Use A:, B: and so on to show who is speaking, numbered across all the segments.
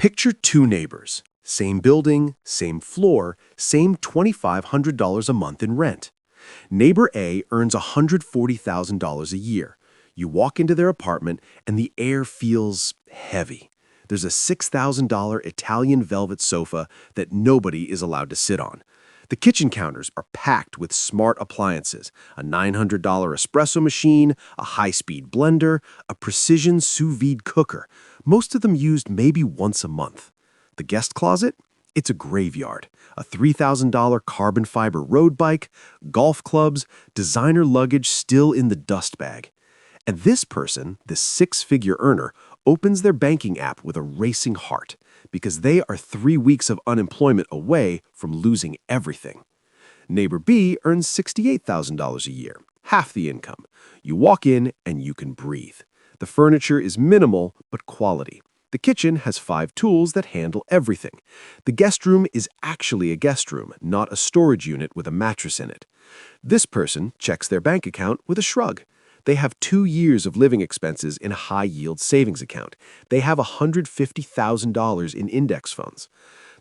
A: Picture two neighbors, same building, same floor, same $2,500 a month in rent. Neighbor A earns $140,000 a year. You walk into their apartment and the air feels heavy. There's a $6,000 Italian velvet sofa that nobody is allowed to sit on. The kitchen counters are packed with smart appliances, a $900 espresso machine, a high-speed blender, a precision sous vide cooker, most of them used maybe once a month. The guest closet? It's a graveyard, a $3,000 carbon fiber road bike, golf clubs, designer luggage still in the dust bag. And this person, this six-figure earner, opens their banking app with a racing heart because they are 3 weeks of unemployment away from losing everything. Neighbor B earns $68,000 a year, half the income. You walk in and you can breathe. The furniture is minimal but quality. The kitchen has 5 tools that handle everything. The guest room is actually a guest room, not a storage unit with a mattress in it. This person checks their bank account with a shrug. They have 2 years of living expenses in a high-yield savings account. They have $150,000 in index funds.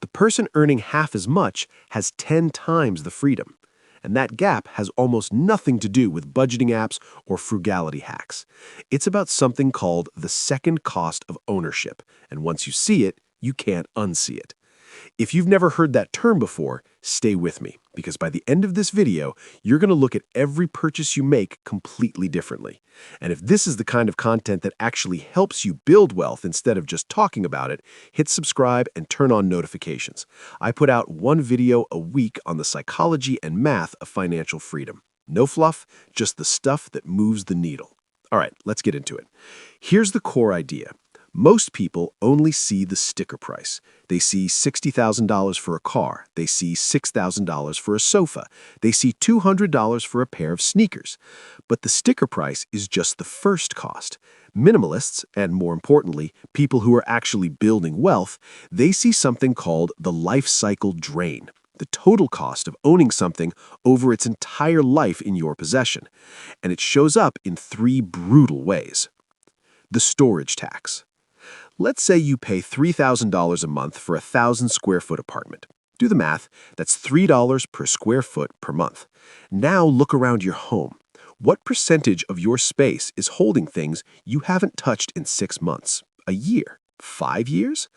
A: The person earning half as much has 10 times the freedom. And that gap has almost nothing to do with budgeting apps or frugality hacks. It's about something called the second cost of ownership, and once you see it, you can't unsee it. If you've never heard that term before, stay with me, because by the end of this video, you're going to look at every purchase you make completely differently. And if this is the kind of content that actually helps you build wealth instead of just talking about it, hit subscribe and turn on notifications. I put out 1 video a week on the psychology and math of financial freedom. No fluff, just the stuff that moves the needle. All right, let's get into it. Here's the core idea. Most people only see the sticker price. They see $60,000 for a car. They see $6,000 for a sofa. They see $200 for a pair of sneakers. But the sticker price is just the first cost. Minimalists, and more importantly, people who are actually building wealth, they see something called the life cycle drain. The total cost of owning something over its entire life in your possession. And it shows up in 3 brutal ways. The storage tax. Let's say you pay $3,000 a month for a 1,000-square-foot apartment. Do the math, that's $3 per square foot per month. Now look around your home. What percentage of your space is holding things you haven't touched in 6 months, a year, 5 years?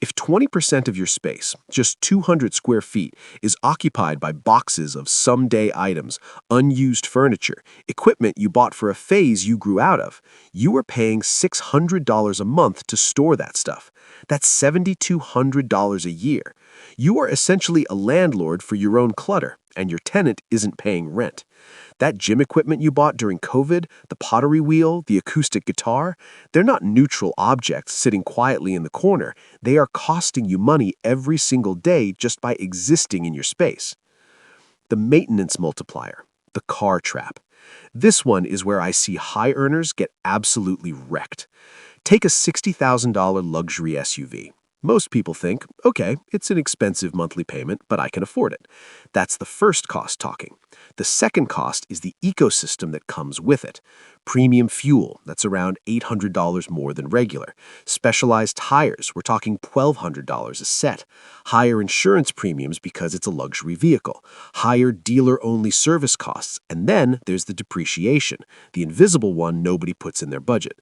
A: If 20% of your space, just 200 square feet, is occupied by boxes of someday items, unused furniture, equipment you bought for a phase you grew out of, you are paying $600 a month to store that stuff. That's $7,200 a year. You are essentially a landlord for your own clutter, and your tenant isn't paying rent. That gym equipment you bought during COVID, the pottery wheel, the acoustic guitar, they're not neutral objects sitting quietly in the corner. They are costing you money every single day just by existing in your space. The maintenance multiplier, the car trap. This one is where I see high earners get absolutely wrecked. Take a $60,000 luxury SUV. Most people think, okay, it's an expensive monthly payment, but I can afford it. That's the first cost talking. The second cost is the ecosystem that comes with it. Premium fuel, that's around $800 more than regular. Specialized tires, we're talking $1,200 a set. Higher insurance premiums because it's a luxury vehicle. Higher dealer-only service costs. And then there's the depreciation, the invisible one nobody puts in their budget.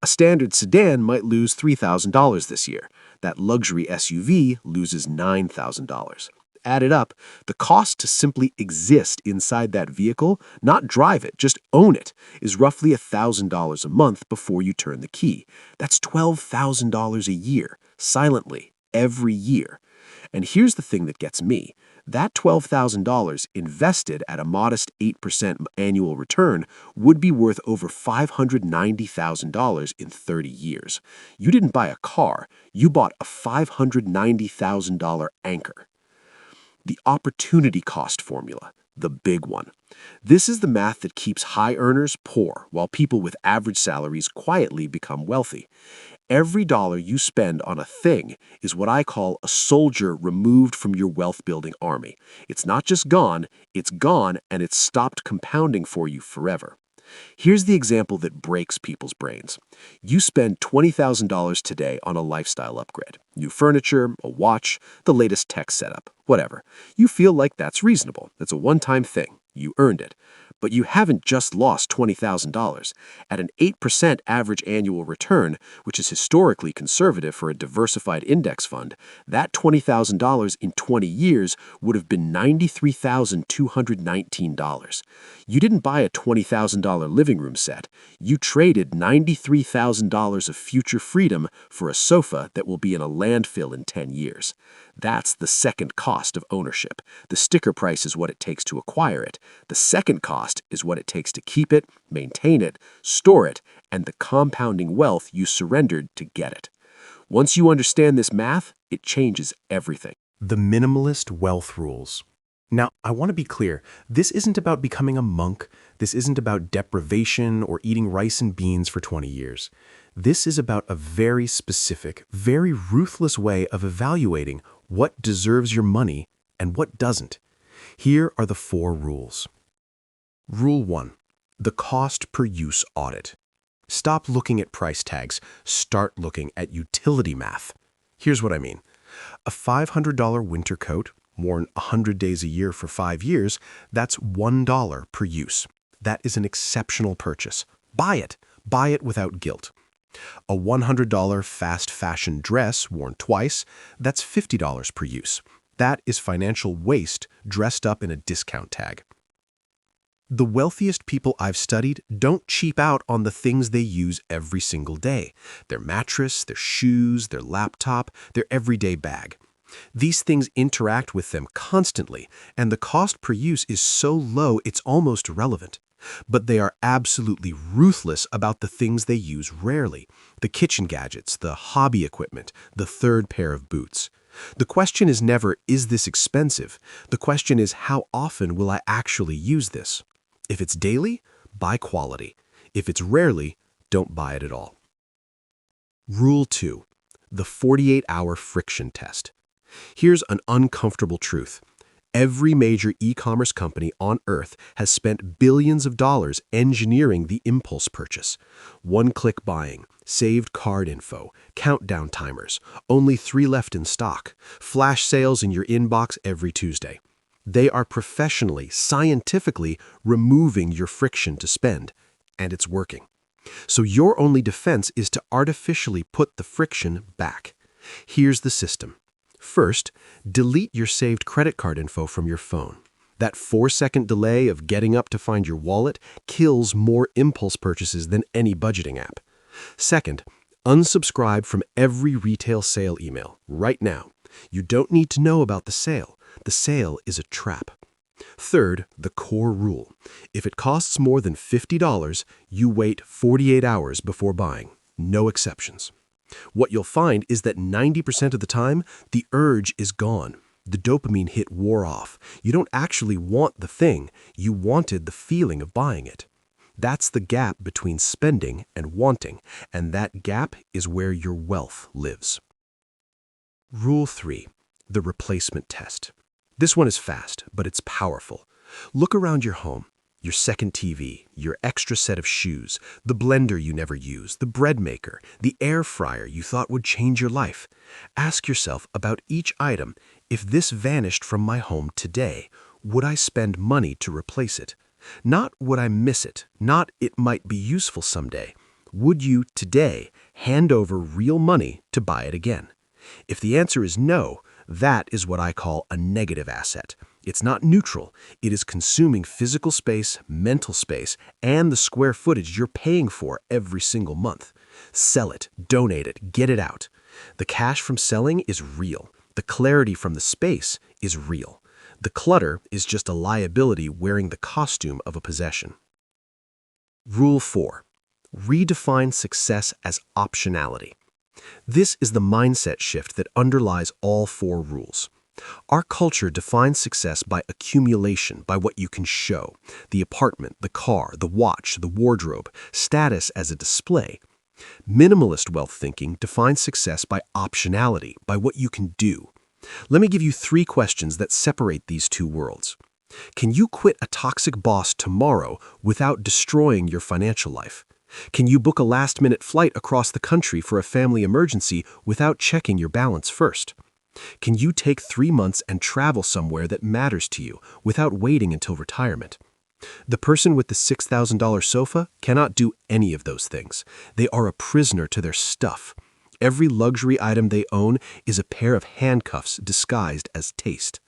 A: A standard sedan might lose $3,000 this year. That luxury SUV loses $9,000. Added up, the cost to simply exist inside that vehicle, not drive it, just own it, is roughly $1,000 a month before you turn the key. That's $12,000 a year, silently, every year. And here's the thing that gets me. That $12,000 invested at a modest 8% annual return would be worth over $590,000 in 30 years. You didn't buy a car, you bought a $590,000 anchor. The opportunity cost formula, the big one. This is the math that keeps high earners poor while people with average salaries quietly become wealthy. Every dollar you spend on a thing is what I call a soldier removed from your wealth-building army. It's not just gone, it's gone and it's stopped compounding for you forever. Here's the example that breaks people's brains. You spend $20,000 today on a lifestyle upgrade. New furniture, a watch, the latest tech setup, whatever. You feel like that's reasonable. It's a one-time thing. You earned it. But you haven't just lost $20,000. At an 8% average annual return, which is historically conservative for a diversified index fund, that $20,000 in 20 years would have been $93,219. You didn't buy a $20,000 living room set. You traded $93,000 of future freedom for a sofa that will be in a landfill in 10 years. That's the second cost of ownership. The sticker price is what it takes to acquire it. The second cost is what it takes to keep it, maintain it, store it, and the compounding wealth you surrendered to get it. Once you understand this math, it changes everything. The minimalist wealth rules. Now, I want to be clear. This isn't about becoming a monk. This isn't about deprivation or eating rice and beans for 20 years. This is about a very specific, very ruthless way of evaluating what deserves your money and what doesn't. Here are the 4 rules. Rule 1. The cost per use audit. Stop looking at price tags. Start looking at utility math. Here's what I mean. A $500 winter coat, worn 100 days a year for 5 years, that's $1 per use. That is an exceptional purchase. Buy it. Buy it without guilt. A $100 fast fashion dress worn twice, that's $50 per use. That is financial waste dressed up in a discount tag. The wealthiest people I've studied don't cheap out on the things they use every single day. Their mattress, their shoes, their laptop, their everyday bag. These things interact with them constantly, and the cost per use is so low it's almost irrelevant. But they are absolutely ruthless about the things they use rarely. The kitchen gadgets, the hobby equipment, the third pair of boots. The question is never, is this expensive? The question is, how often will I actually use this? If it's daily, buy quality. If it's rarely, don't buy it at all. Rule 2. The 48-hour friction test. Here's an uncomfortable truth. Every major e-commerce company on Earth has spent billions of dollars engineering the impulse purchase. One-click buying, saved card info, countdown timers, only 3 left in stock, flash sales in your inbox every Tuesday. They are professionally, scientifically removing your friction to spend, and it's working. So your only defense is to artificially put the friction back. Here's the system. First, delete your saved credit card info from your phone. That 4-second delay of getting up to find your wallet kills more impulse purchases than any budgeting app. Second, unsubscribe from every retail sale email right now. You don't need to know about the sale. The sale is a trap. Third, the core rule. If it costs more than $50, you wait 48 hours before buying. No exceptions. What you'll find is that 90% of the time, the urge is gone. The dopamine hit wore off. You don't actually want the thing. You wanted the feeling of buying it. That's the gap between spending and wanting, and that gap is where your wealth lives. Rule 3. The replacement test. This one is fast, but it's powerful. Look around your home. Your second TV, your extra set of shoes, the blender you never use, the bread maker, the air fryer you thought would change your life. Ask yourself about each item. If this vanished from my home today, would I spend money to replace it? Not would I miss it, not it might be useful someday. Would you today hand over real money to buy it again? If the answer is no, that is what I call a negative asset. It's not neutral. It is consuming physical space, mental space, and the square footage you're paying for every single month. Sell it, donate it, get it out. The cash from selling is real. The clarity from the space is real. The clutter is just a liability wearing the costume of a possession. Rule 4. Redefine success as optionality. This is the mindset shift that underlies all 4 rules. Our culture defines success by accumulation, by what you can show. The apartment, the car, the watch, the wardrobe, status as a display. Minimalist wealth thinking defines success by optionality, by what you can do. Let me give you 3 questions that separate these 2 worlds. Can you quit a toxic boss tomorrow without destroying your financial life? Can you book a last-minute flight across the country for a family emergency without checking your balance first? Can you take 3 months and travel somewhere that matters to you without waiting until retirement? The person with the $6,000 sofa cannot do any of those things. They are a prisoner to their stuff. Every luxury item they own is a pair of handcuffs disguised as taste.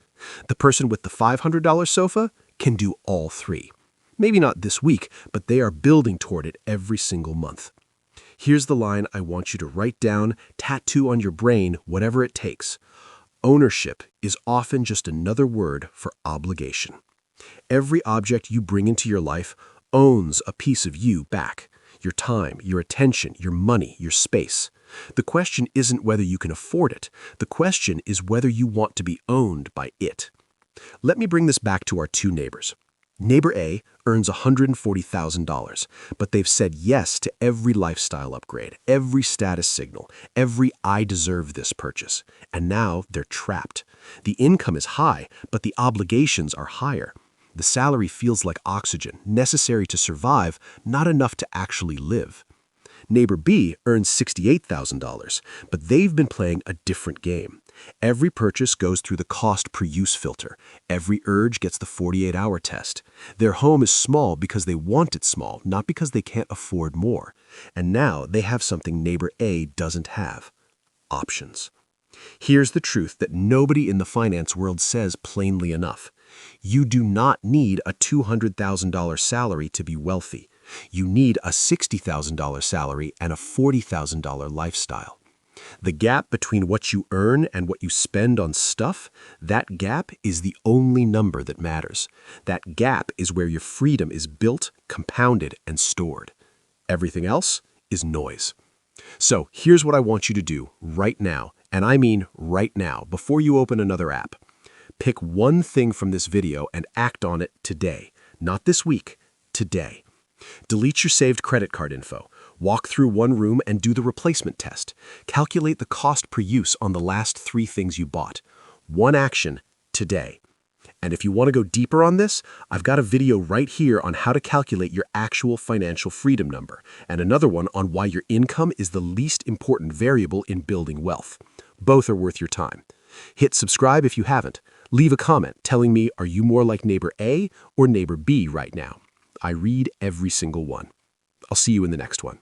A: The person with the $500 sofa can do all three. Maybe not this week, but they are building toward it every single month. Here's the line I want you to write down, tattoo on your brain, whatever it takes. Ownership is often just another word for obligation. Every object you bring into your life owns a piece of you back. Your time, your attention, your money, your space. The question isn't whether you can afford it. The question is whether you want to be owned by it. Let me bring this back to our two neighbors. Neighbor A earns $140,000, but they've said yes to every lifestyle upgrade, every status signal, every I deserve this purchase. And now they're trapped. The income is high, but the obligations are higher. The salary feels like oxygen, necessary to survive, not enough to actually live. Neighbor B earns $68,000, but they've been playing a different game. Every purchase goes through the cost per use filter. Every urge gets the 48-hour test. Their home is small because they want it small, not because they can't afford more. And now they have something neighbor A doesn't have: options. Here's the truth that nobody in the finance world says plainly enough. You do not need a $200,000 salary to be wealthy. You need a $60,000 salary and a $40,000 lifestyle. The gap between what you earn and what you spend on stuff, that gap is the only number that matters. That gap is where your freedom is built, compounded, and stored. Everything else is noise. So here's what I want you to do right now, and I mean right now, before you open another app. Pick one thing from this video and act on it today. Not this week, today. Delete your saved credit card info. Walk through one room and do the replacement test. Calculate the cost per use on the last 3 things you bought. One action today. And if you want to go deeper on this, I've got a video right here on how to calculate your actual financial freedom number, and another one on why your income is the least important variable in building wealth. Both are worth your time. Hit subscribe if you haven't. Leave a comment telling me, are you more like neighbor A or neighbor B right now? I read every single one. I'll see you in the next one.